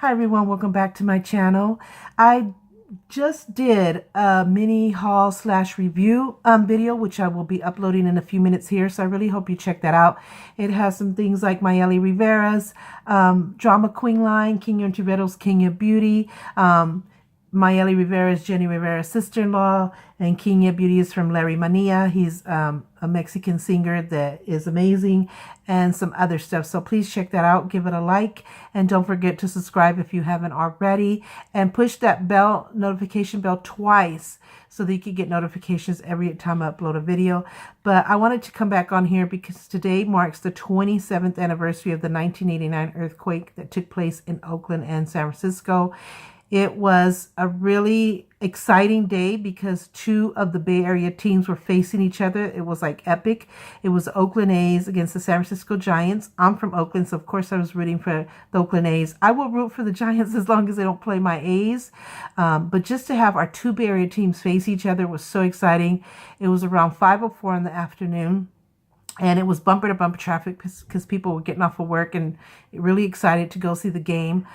Hi everyone, welcome back to my channel. I just did a mini haul slash review video, which I will be uploading in a few minutes here. So I really hope you check that out. It has some things like Mayeli Rivera's drama queen line, Kenya Tivero's Kenya Beauty, Mayeli Rivera is Jenny Rivera's sister-in-law, and Kenya Beauty is from Larry Mania. He's a Mexican singer that is amazing, and some other stuff. So please check that out. Give it a like, and don't forget to subscribe if you haven't already, and push that notification bell twice so that you can get notifications every time I upload a video. But I wanted to come back on here because today marks the 27th anniversary of the 1989 earthquake that took place in Oakland and San Francisco. It was a really exciting day because two of the Bay Area teams were facing each other. It was like epic. It was Oakland A's against the San Francisco Giants. I'm from Oakland, so of course I was rooting for the Oakland A's. I will root for the Giants as long as they don't play my A's. But just to have our two Bay Area teams face each other was so exciting. It was around 5:04 in the afternoon. And it was bumper to bumper traffic because people were getting off of work and really excited to go see the game.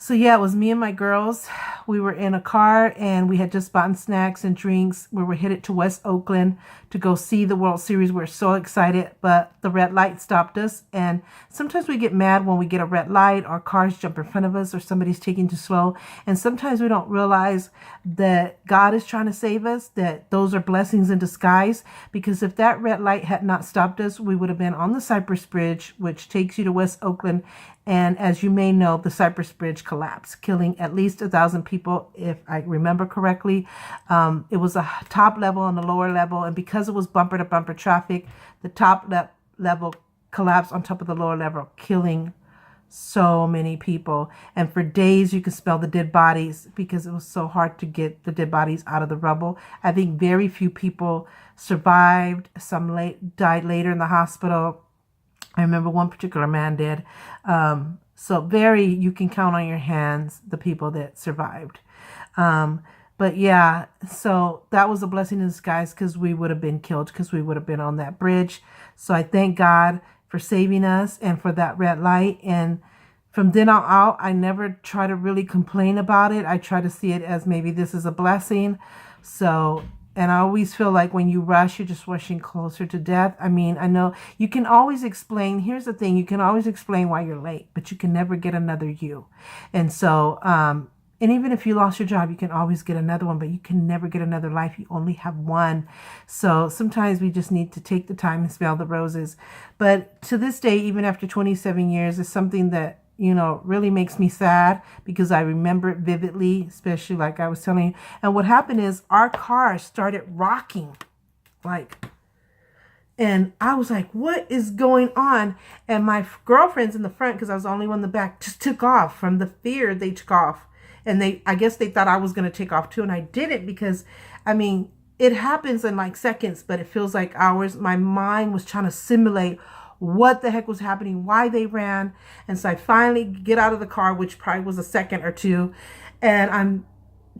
So yeah, it was me and my girls. We were in a car and we had just bought snacks and drinks. We were headed to West Oakland to go see the World Series. We're so excited, but the red light stopped us. And sometimes we get mad when we get a red light or cars jump in front of us or somebody's taking too slow. And sometimes we don't realize that God is trying to save us, that those are blessings in disguise. Because if that red light had not stopped us, we would have been on the Cypress Bridge, which takes you to West Oakland. And as you may know, the Cypress Bridge collapsed, killing at least 1,000 people, if I remember correctly. It was a top level and a lower level. And because it was bumper to bumper traffic, the top level collapsed on top of the lower level, killing so many people. And for days, you could smell the dead bodies because it was so hard to get the dead bodies out of the rubble. I think very few people survived. Some died later in the hospital. I remember one particular man did. So you can count on your hands the people that survived. But yeah, so that was a blessing in disguise because we would have been killed because we would have been on that bridge. So I thank God for saving us and for that red light. And from then on out, I never try to really complain about it. I try to see it as maybe this is a blessing. And I always feel like when you rush, you're just rushing closer to death. I mean, I know you can always explain. Here's the thing. You can always explain why you're late, but you can never get another you. And so, and even if you lost your job, you can always get another one, but you can never get another life. You only have one. So sometimes we just need to take the time and smell the roses. But to this day, even after 27 years, it's something that really makes me sad because I remember it vividly, especially like I was telling you. And what happened is our car started rocking, and I was like, what is going on? And my girlfriends in the front, because I was the only one in the back, just took off from the fear. They took off. And I guess they thought I was going to take off too. And I didn't because, I mean, it happens in like seconds, but it feels like hours. My mind was trying to simulate what the heck was happening, why they ran. And so I finally get out of the car, which probably was a second or two. And I'm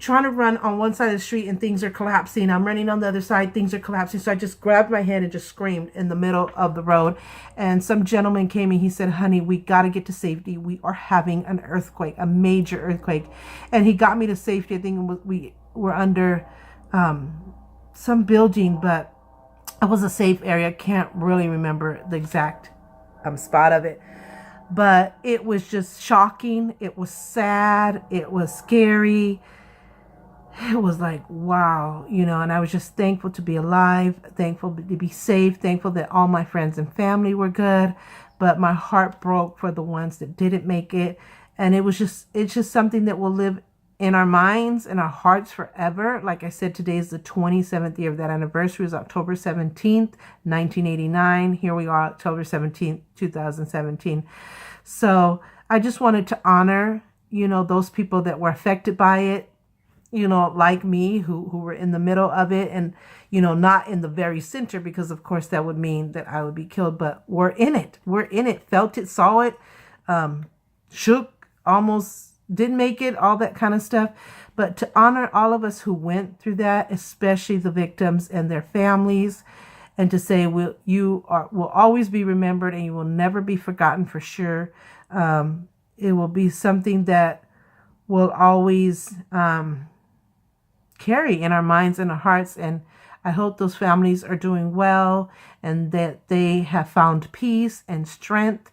trying to run on one side of the street and things are collapsing. I'm running on the other side, things are collapsing. So I just grabbed my head and just screamed in the middle of the road. And some gentleman came and he said, honey, we got to get to safety. We are having an earthquake, a major earthquake. And he got me to safety. I think we were under some building, but it was a safe area. I can't really remember the exact spot of it. But it was just shocking. It was sad. It was scary. It was like, wow, and I was just thankful to be alive, thankful to be safe, thankful that all my friends and family were good. But my heart broke for the ones that didn't make it. And it's just something that will live in our minds and our hearts forever. Like I said, today is the 27th year of that anniversary. It was October 17th, 1989. Here we are, October 17th, 2017. So I just wanted to honor, those people that were affected by it, like me, who were in the middle of it and, not in the very center, because of course that would mean that I would be killed, but we're in it, felt it, saw it, shook, almost didn't make it, all that kind of stuff. But to honor all of us who went through that, especially the victims and their families, and to say will always be remembered and you will never be forgotten for sure. it will be something that will always carry in our minds and our hearts. And I hope those families are doing well and that they have found peace and strength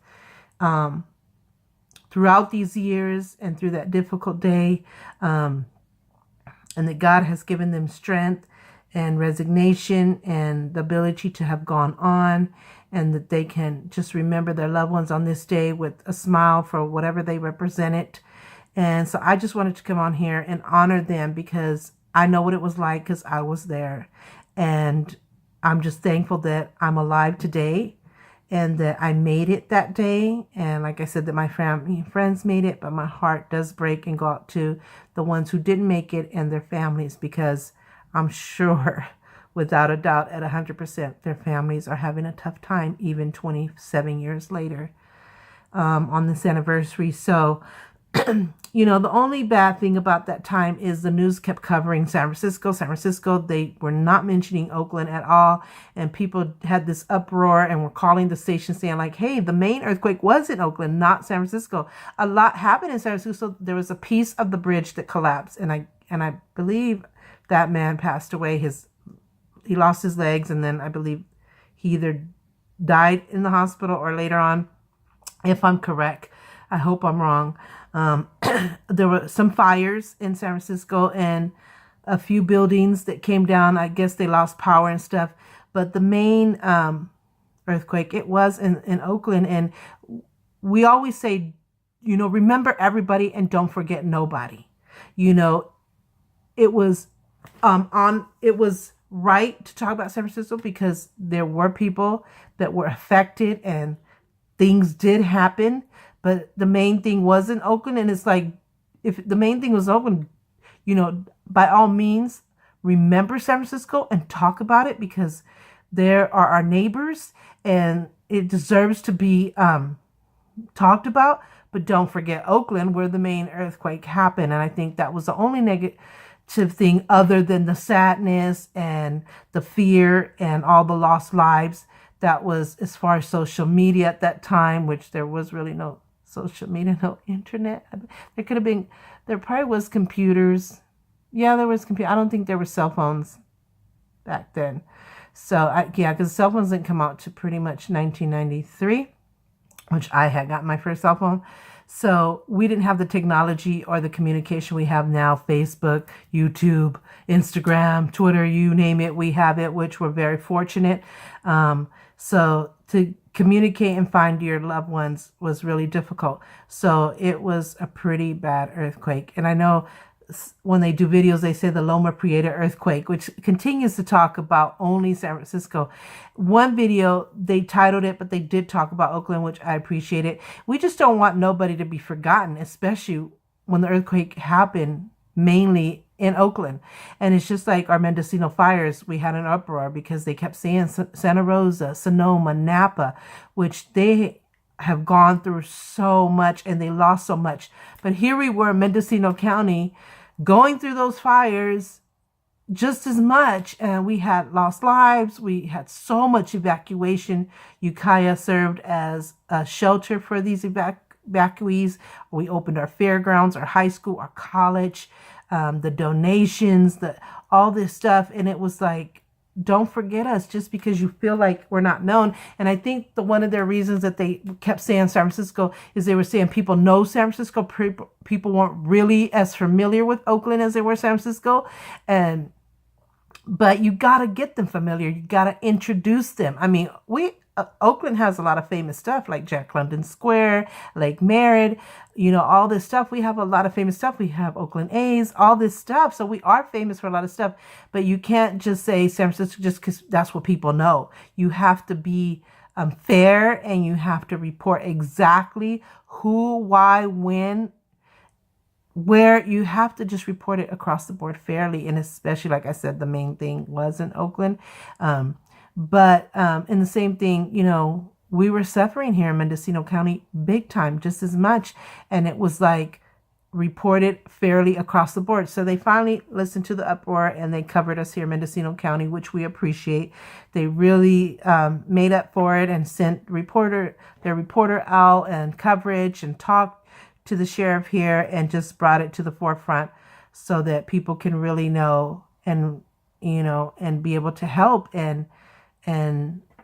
throughout these years and through that difficult day, and that God has given them strength and resignation and the ability to have gone on, and that they can just remember their loved ones on this day with a smile for whatever they represented. And so I just wanted to come on here and honor them because I know what it was like because I was there. And I'm just thankful that I'm alive today and that I made it that day. And like I said, that my family and friends made it, but my heart does break and go out to the ones who didn't make it and their families, because I'm sure, without a doubt, at 100%, their families are having a tough time, even 27 years later on this anniversary. So, you know, the only bad thing about that time is the news kept covering San Francisco. San Francisco, they were not mentioning Oakland at all. And people had this uproar and were calling the station saying like, hey, the main earthquake was in Oakland, not San Francisco. A lot happened in San Francisco. There was a piece of the bridge that collapsed. And I believe that man passed away. He lost his legs. And then I believe he either died in the hospital or later on, if I'm correct. I hope I'm wrong. There were some fires in San Francisco and a few buildings that came down. I guess they lost power and stuff. But the main earthquake, it was in Oakland. And we always say, you know, remember everybody and don't forget nobody. You know, it was it was right to talk about San Francisco because there were people that were affected and things did happen. But the main thing wasn't Oakland. And it's like, if the main thing was Oakland, you know, by all means, remember San Francisco and talk about it because there are our neighbors and it deserves to be talked about. But don't forget Oakland, where the main earthquake happened. And I think that was the only negative thing other than the sadness and the fear and all the lost lives. That was as far as social media at that time, which there was really no social media, no internet. There probably was computers. Yeah, there was computer. I don't think there were cell phones back then. So yeah, because cell phones didn't come out to pretty much 1993, which I had gotten my first cell phone. So we didn't have the technology or the communication we have now. Facebook, YouTube, Instagram, Twitter, you name it, we have it, which we're very fortunate. So to communicate and find your loved ones was really difficult. So it was a pretty bad earthquake. And I know when they do videos, they say the Loma Prieta earthquake, which continues to talk about only San Francisco. One video, they titled it, but they did talk about Oakland, which I appreciate it. We just don't want nobody to be forgotten, especially when the earthquake happened mainly in Oakland. And it's just like our Mendocino fires. We had an uproar because they kept saying Santa Rosa, Sonoma, Napa, which they have gone through so much and they lost so much. But here we were, Mendocino County, going through those fires just as much. And we had lost lives. We had so much evacuation. Ukiah served as a shelter for these evacuees. We opened our fairgrounds, our high school, our college, the donations, all this stuff. And it was like, don't forget us just because you feel like we're not known. And I think one of their reasons that they kept saying San Francisco is they were saying people know San Francisco. People weren't really as familiar with Oakland as they were San Francisco. But you got to get them familiar. You got to introduce them. I mean, Oakland has a lot of famous stuff like Jack London Square, Lake Merritt, you know, all this stuff. We have a lot of famous stuff. We have Oakland A's, all this stuff. So we are famous for a lot of stuff, but you can't just say San Francisco just because that's what people know. You have to be fair and you have to report exactly who, why, when, where. You have to just report it across the board fairly. And especially, like I said, the main thing was in Oakland. But in the same thing, you know, we were suffering here in Mendocino County big time, just as much. And it was like reported fairly across the board. So they finally listened to the uproar and they covered us here in Mendocino County, which we appreciate. They really made up for it and sent their reporter out and coverage and talked to the sheriff here and just brought it to the forefront so that people can really know and, and be able to help and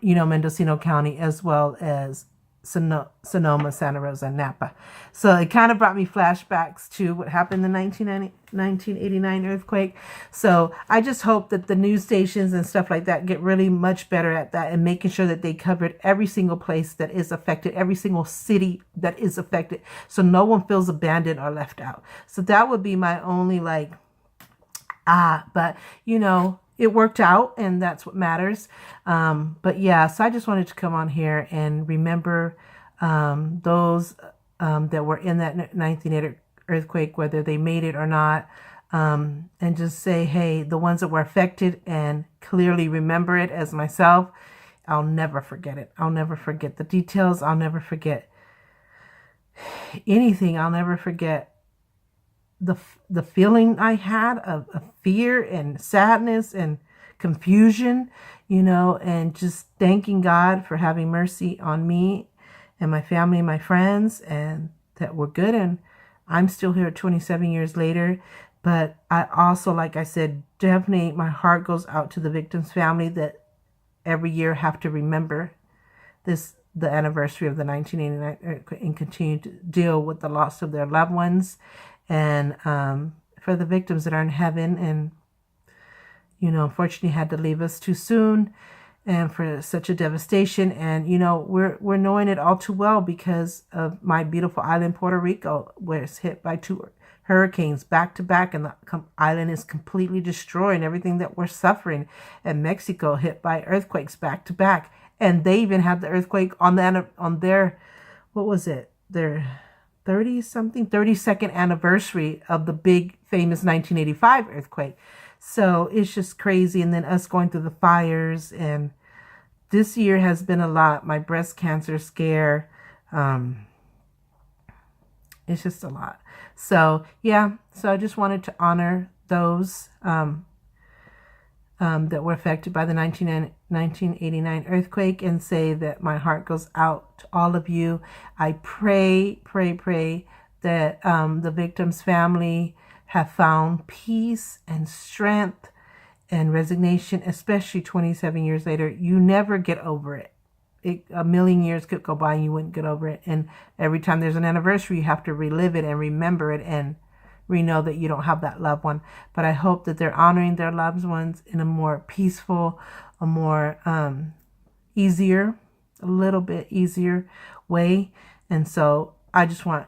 Mendocino County as well as Sonoma, Santa Rosa, and Napa. So it kind of brought me flashbacks to what happened in the 1989 earthquake. So I just hope that the news stations and stuff like that get really much better at that and making sure that they covered every single place that is affected, every single city that is affected, so no one feels abandoned or left out. So that would be my only but it worked out, and that's what matters. But yeah, so I just wanted to come on here and remember those that were in that 1980 earthquake, whether they made it or not, and just say, hey, the ones that were affected, and clearly remember it as myself. I'll never forget it. I'll never forget the details. I'll never forget anything. I'll never forget the feeling I had of fear and sadness and confusion, and just thanking God for having mercy on me and my family and my friends, and that we're good. And I'm still here 27 years later. But I also, like I said, definitely my heart goes out to the victims' family that every year have to remember the anniversary of the 1989 earthquake and continue to deal with the loss of their loved ones. And for the victims that are in heaven and, unfortunately had to leave us too soon, and for such a devastation. And, we're knowing it all too well because of my beautiful island, Puerto Rico, where it's hit by 2 hurricanes back to back, and the island is completely destroyed, and everything that we're suffering. And Mexico hit by earthquakes back to back. And they even had the earthquake on their, what was it? Their 32nd anniversary of the big famous 1985 earthquake. So it's just crazy. And then us going through the fires, and this year has been a lot. My breast cancer scare, it's just a lot. So yeah, so I just wanted to honor those that were affected by the 1989 earthquake, and say that my heart goes out to all of you. I pray that the victims' family have found peace and strength and resignation, especially 27 years later. You never get over it. A million years could go by and you wouldn't get over it. And every time there's an anniversary, you have to relive it and remember it, and we know that you don't have that loved one. But I hope that they're honoring their loved ones in a more peaceful, a more easier, a little bit easier way. And so I just want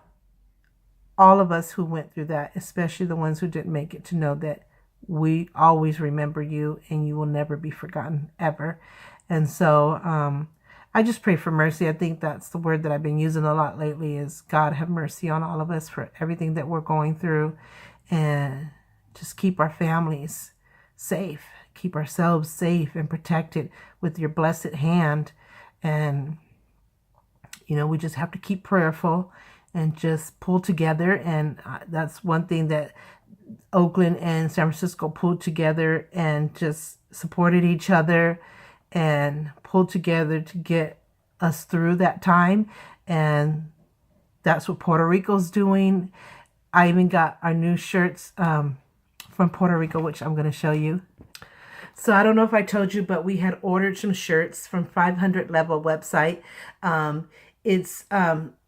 all of us who went through that, especially the ones who didn't make it, to know that we always remember you and you will never be forgotten, ever. And so I just pray for mercy. I think that's the word that I've been using a lot lately, is God have mercy on all of us for everything that we're going through, and just keep our families safe, keep ourselves safe and protected with your blessed hand. And, we just have to keep prayerful and just pull together. And that's one thing that Oakland and San Francisco pulled together and just supported each other and pulled together to get us through that time. And that's what Puerto Rico's doing. I even got our new shirts from Puerto Rico, which I'm going to show you. So I don't know if I told you, but we had ordered some shirts from 500 Level website. It's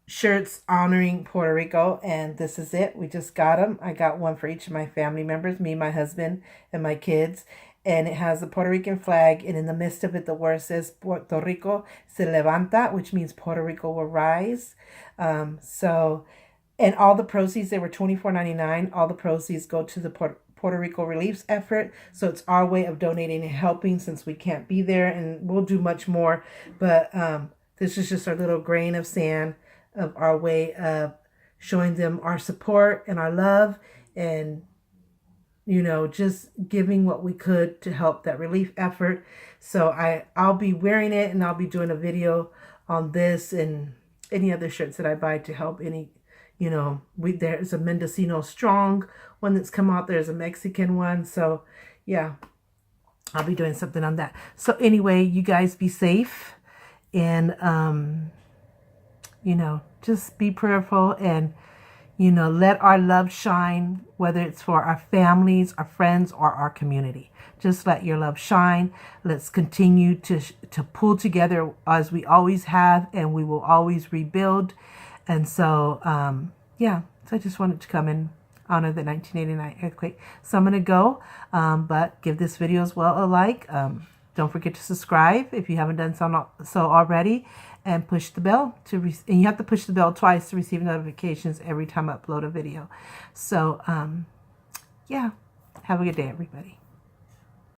shirts honoring Puerto Rico, and this is it. We just got them. I got one for each of my family members, me, my husband, and my kids. And it has the Puerto Rican flag, and in the midst of it, the word says Puerto Rico se levanta, which means Puerto Rico will rise. And all the proceeds, they were $24.99. All the proceeds go to the Puerto Rico relief effort. So it's our way of donating and helping, since we can't be there, and we'll do much more. But this is just our little grain of sand of our way of showing them our support and our love, and just giving what we could to help that relief effort. So I'll be wearing it, and I'll be doing a video on this and any other shirts that I buy to help any, there's a Mendocino Strong one that's come out. There's a Mexican one. So yeah, I'll be doing something on that. So anyway, you guys be safe, and, just be prayerful, and, You know, let our love shine, whether it's for our families, our friends, or our community. Just let your love shine. Let's continue to pull together as we always have, and we will always rebuild. And so, yeah, so I just wanted to come and honor the 1989 earthquake. So I'm going to go, but give this video as well a like. Don't forget to subscribe if you haven't done so already, and push the bell and you have to push the bell twice to receive notifications every time I upload a video. So, yeah, have a good day, everybody.